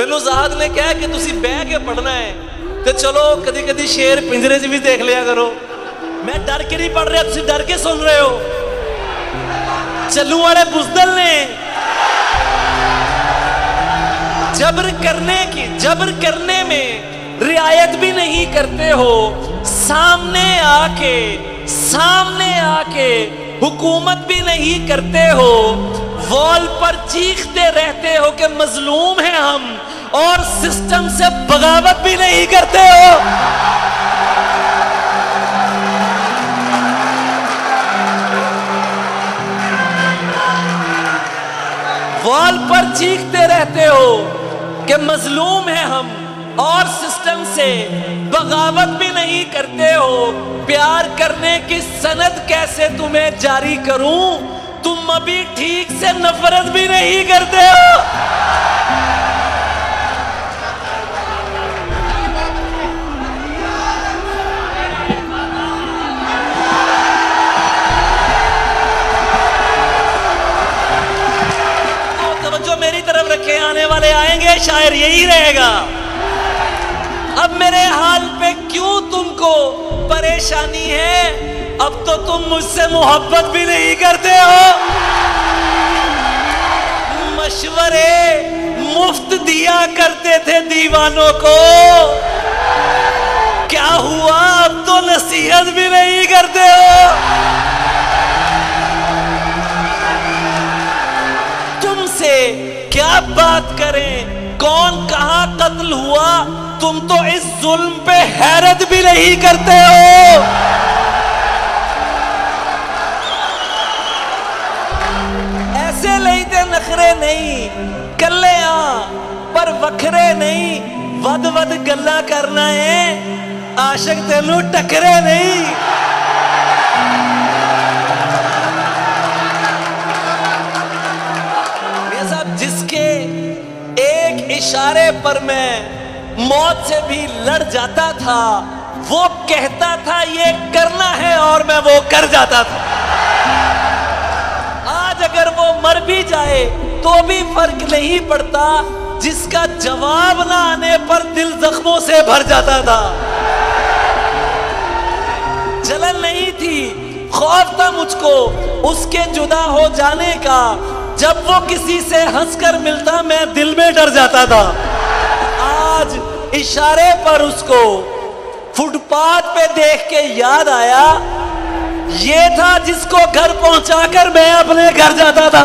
मैनू ज़ाहद ने कहा कि तुसी बह के पढ़ना है तो चलो कदी कदी शेर पिंजरे च भी देख लिया करो। मैं डर के नहीं पढ़ रहा, तुसी डर के सुन रहे हो। चल्लू वाले बुज़दल ने जबर करने में रियायत भी नहीं करते हो। सामने आके हुकूमत भी नहीं करते हो। वॉल पर चीखते रहते हो कि मजलूम हैं हम, और सिस्टम से बगावत भी नहीं करते हो। वॉल पर चीखते रहते हो कि मजलूम हैं हम, और सिस्टम से बगावत भी नहीं करते हो। प्यार करने की सनद कैसे तुम्हें जारी करूं, तुम अभी ठीक से नफरत भी नहीं करते हो। तो तवज्जो मेरी तरफ रखे, आने वाले आएंगे, शायर यही रहेगा। अब मेरे हाल पे क्यों तुमको परेशानी है, अब तो तुम मुझसे मोहब्बत भी नहीं करते हो। मशवरे मुफ्त दिया करते थे दीवानों को, क्या हुआ अब तो नसीहत भी नहीं करते हो। तुमसे क्या बात करें, कौन कहां कत्ल हुआ, तुम तो इस जुल्म पे हैरत भी नहीं करते हो। ऐसे लेते नखरे नहीं कल्ले पर वखरे नहीं, वद वद गल्ला करना है, आशिक तेनू टकरे नहीं। ये सब जिसके एक इशारे पर मैं मौत से भी लड़ जाता था, वो कहता था ये करना है और मैं वो कर जाता था। आज अगर वो मर भी जाए तो भी फर्क नहीं पड़ता, जिसका जवाब ना आने पर दिल जख्मों से भर जाता था। जलन नहीं थी, खौफ था मुझको उसके जुदा हो जाने का। जब वो किसी से हंसकर मिलता मैं दिल में डर जाता था। आज इशारे पर उसको फुटपाथ पे देख के याद आया, ये था जिसको घर पहुंचाकर मैं अपने घर जाता था।